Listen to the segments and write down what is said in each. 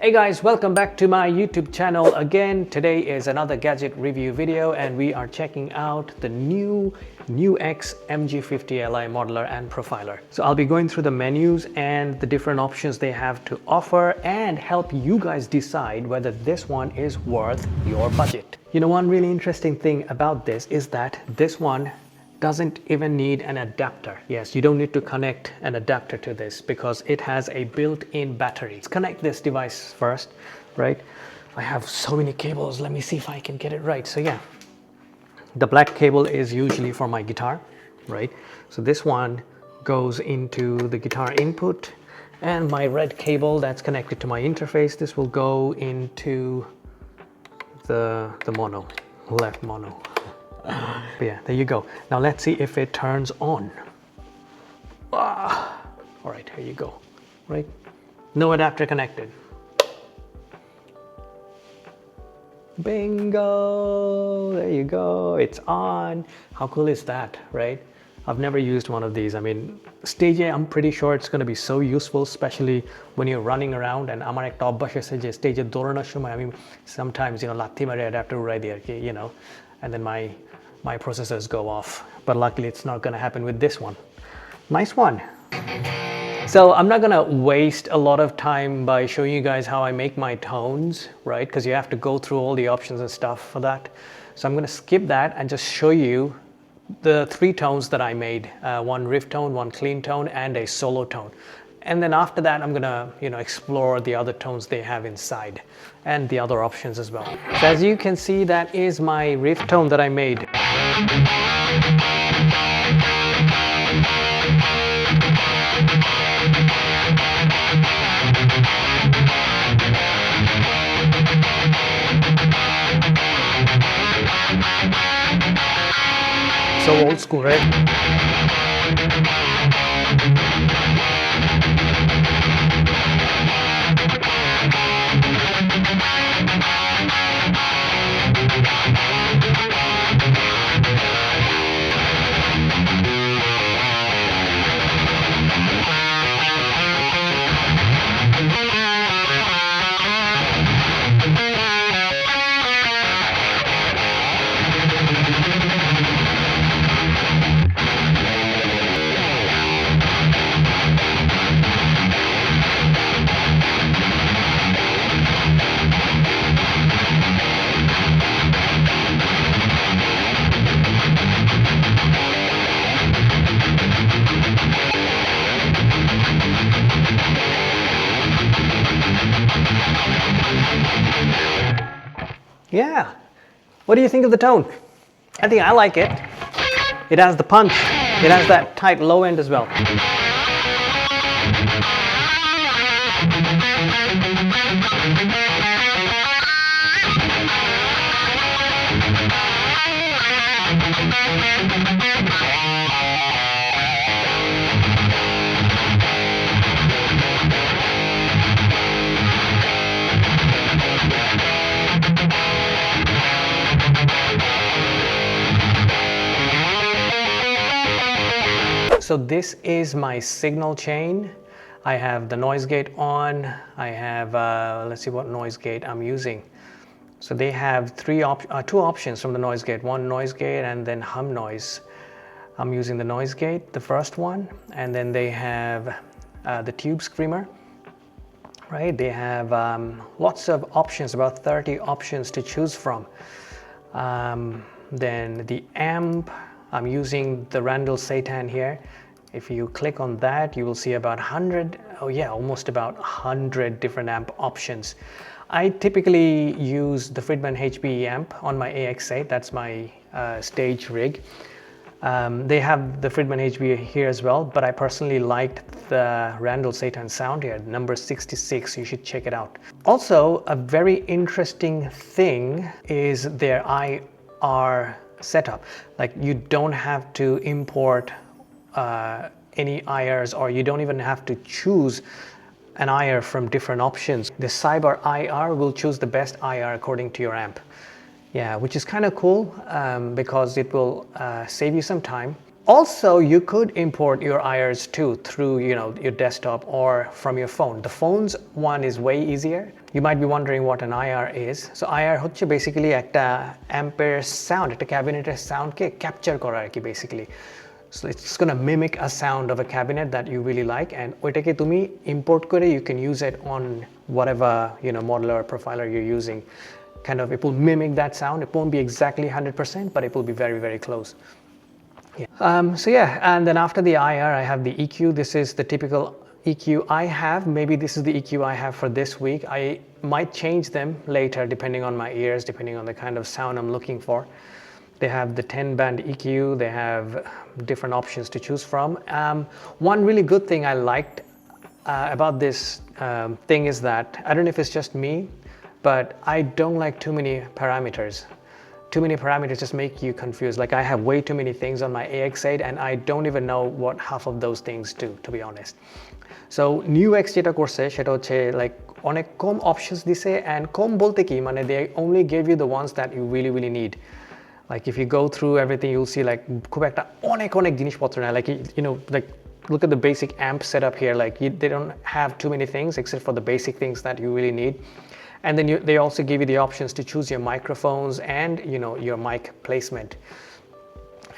Hey guys, welcome back to my YouTube channel again. Today is another gadget review video and we are checking out the new NUX MG50Li modeler and profiler. So I'll be going through the menus and the different options they have to offer and help you guys decide whether this one is worth your budget. You know, one really interesting thing about this is that this one doesn't even need an adapter. Yes, you don't need to connect an adapter to this because it has a built-in battery. Let's connect this device first, right? I have so many cables. Let me see if I can get it right. So yeah, the black cable is usually for my guitar, right? So this one goes into the guitar input, and my red cable that's connected to my interface, this will go into the mono, left mono. But yeah, there you go. Now let's see if it turns on. All right, here you go. Right, no adapter connected. Bingo! There you go. It's on. How cool is that, right? I've never used one of these. I mean, stage A, I'm pretty sure it's going to be so useful, especially when you're running around. And আমার একটা অভ্যাস আছে যে stage দৌড়ানোর সময় আমি sometimes, you know, লাথি মারে adapter উড়াই দিই আর কি, you know, and then my processors go off. But luckily it's not going to happen with this one. Nice one. So I'm not going to waste a lot of time by showing you guys how I make my tones, right? Because you have to go through all the options and stuff for that. So I'm going to skip that and just show you the three tones that I made. One riff tone, one clean tone, and a solo tone. And then after that, I'm gonna, you know, explore the other tones they have inside and the other options as well. So as you can see, that is my riff tone that I made. So old school, right? Yeah, what do you think of the tone? I think I like it. It has the punch. It has that tight low end as well. So this is my signal chain. I have the noise gate on. I have, let's see what noise gate I'm using. So they have two options from the noise gate. One noise gate and then hum noise. I'm using the noise gate, the first one. And then they have the tube screamer, right? They have lots of options, about 30 options to choose from. Then the amp, I'm using the Randall Satan here. If you click on that, you will see about 100, oh yeah, almost about 100 different amp options. I typically use the Friedman HB amp on my AX8, that's my stage rig. They have the Friedman HB here as well, but I personally liked the Randall Satan sound here, number 66, you should check it out. Also, a very interesting thing is their IR setup. Like, you don't have to import any IRs, or you don't even have to choose an IR from different options. The Cyber IR will choose the best IR according to your amp. Yeah, which is kind of cool because it will save you some time. Also, you could import your IRs too through your desktop or from your phone. The phone's one is way easier. You might be wondering what an IR is. So IR হচ্ছে basically একটা amp-এর sound, একটা cabinet-এর sound-কে capture করা আর কি basically. So it's gonna mimic a sound of a cabinet that you really like, and ওইটাকে তুমি import করে you can use it on whatever modeler or profiler you're using. Kind of, it will mimic that sound. It won't be exactly 100%, but it will be very, very close. Yeah. So yeah, and then after the IR, I have the EQ. This is the typical EQ I have. Maybe this is the EQ I have for this week. I might change them later depending on my ears, depending on the kind of sound I'm looking for. They have the 10-band EQ. They have different options to choose from. One really good thing I liked about this thing is that, I don't know if it's just me, but I don't like too many parameters. Too many parameters just make you confused. Like I have way too many things on my AX8 and I don't even know what half of those things do, to be honest. So NUX যেটা করছে সেটা হচ্ছে like অনেক কম options দিছে, and কম বলতে কি মানে they only gave you the ones that you really, really need. Like if you go through everything, you'll see like খুব একটা অনেক জিনিসপত্র না, like like look at the basic amp setup here. Like they don't have too many things except for the basic things that you really need. And then they also give you the options to choose your microphones and your mic placement.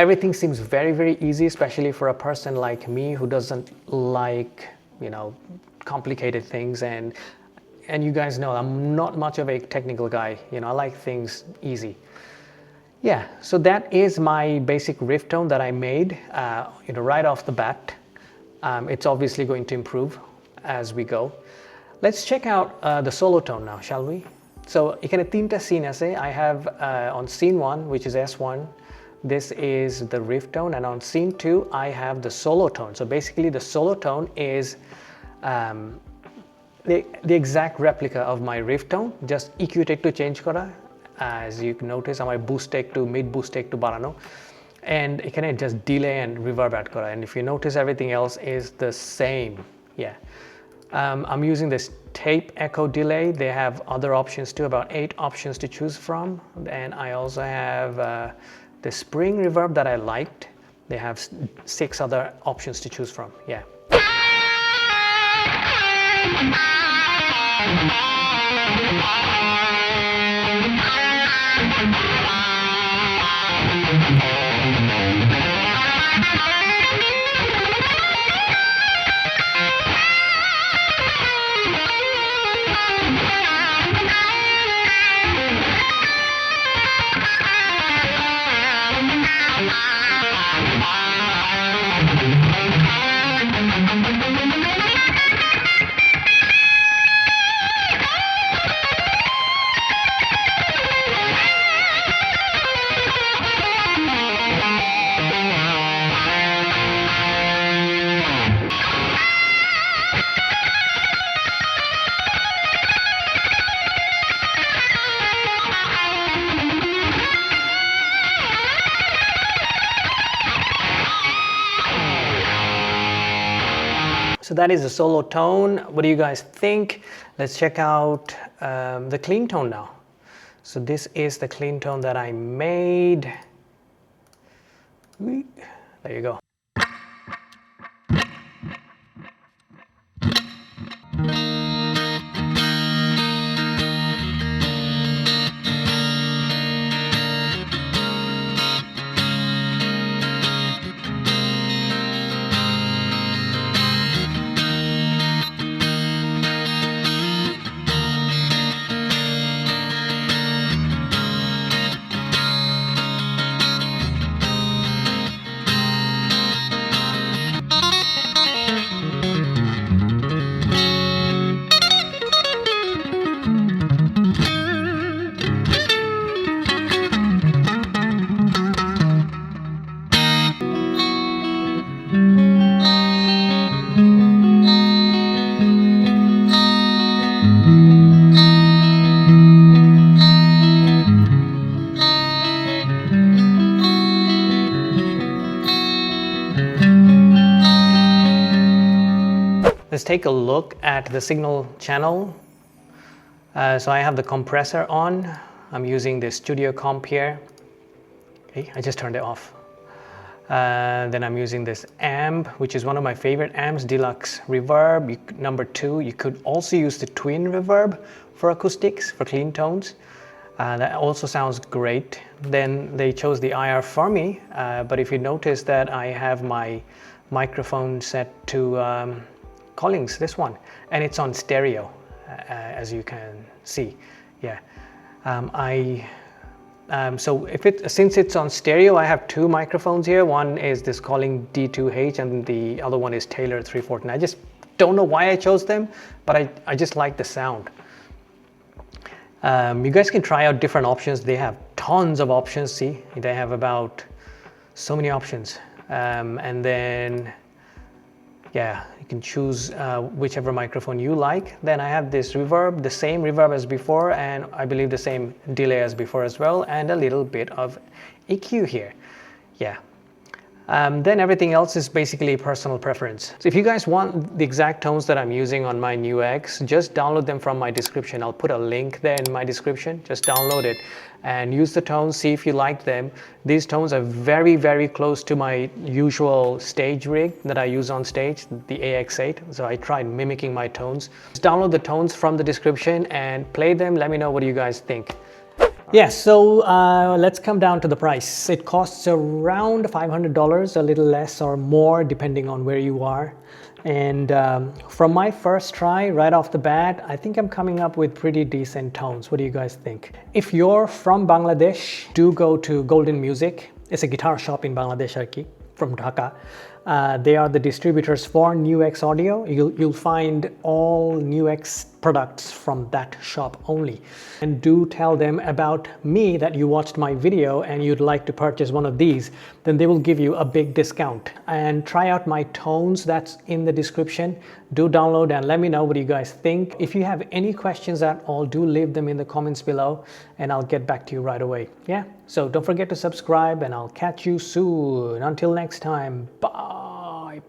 Everything seems very, very easy, especially for a person like me who doesn't like complicated things, and you guys know I'm not much of a technical guy. I like things easy. Yeah, so that is my basic riff tone that I made right off the bat. It's obviously going to improve as we go. Let's check out the solo tone now, shall we? So এখানে তিনটা scene আছে. I have on scene 1, which is S1, this is the riff tone, and on scene 2 I have the solo tone. So basically the solo tone is the exact replica of my riff tone, just EQ টা একটু change করা. As you can notice, আমার boost টা একটু mid boost টা একটু বাড়ানো, and এখানে just delay and reverb add করা. And if you notice, everything else is the same. Yeah. I'm using this tape echo delay. They have other options too, about 8 options to choose from. And I also have the spring reverb that I liked. They have 6 other options to choose from. Yeah. So that is the solo tone. What do you guys think? Let's check out the clean tone now. So this is the clean tone that I made. There you go. Let's take a look at the signal channel. So I have the compressor on. I'm using the studio comp here. Okay, I just turned it off. Then I'm using this amp, which is one of my favorite amps, Deluxe Reverb. Number 2, you could also use the Twin Reverb for acoustics, for clean tones. That also sounds great. Then they chose the IR for me, but if you notice that I have my microphone set to Collins, this one, and it's on stereo, as you can see. Yeah. So since it's on stereo, I have 2 microphones here. One is this Collins D2H and the other one is Taylor 314. I just don't know why I chose them, but I just like the sound. You guys can try out different options. They have tons of options. See, they have about so many options. And then, yeah, you can choose whichever microphone you like. Then I have this reverb, the same reverb as before, and I believe the same delay as before as well, and a little bit of EQ here. Yeah. Then everything else is basically personal preference. So if you guys want the exact tones that I'm using on my NUX, just download them from my description. I'll put a link there in my description. Just download it and use the tones, see if you like them. These tones are very, very close to my usual stage rig that I use on stage, the AX8. So I tried mimicking my tones. Just download the tones from the description and play them. Let me know what you guys think. Yeah, so let's come down to the price. It costs around $500, a little less or more depending on where you are. And from my first try, right off the bat, I think I'm coming up with pretty decent tones. What do you guys think? If you're from Bangladesh, do go to Golden Music. It's a guitar shop in Bangladesh, from Dhaka. They are the distributors for NUX Audio. You'll find all NUX products from that shop only. And do tell them about me that you watched my video and you'd like to purchase one of these. Then they will give you a big discount. And try out my tones that's in the description. Do download and let me know what you guys think. If you have any questions at all, do leave them in the comments below and I'll get back to you right away. Yeah, so don't forget to subscribe and I'll catch you soon. Until next time, bye.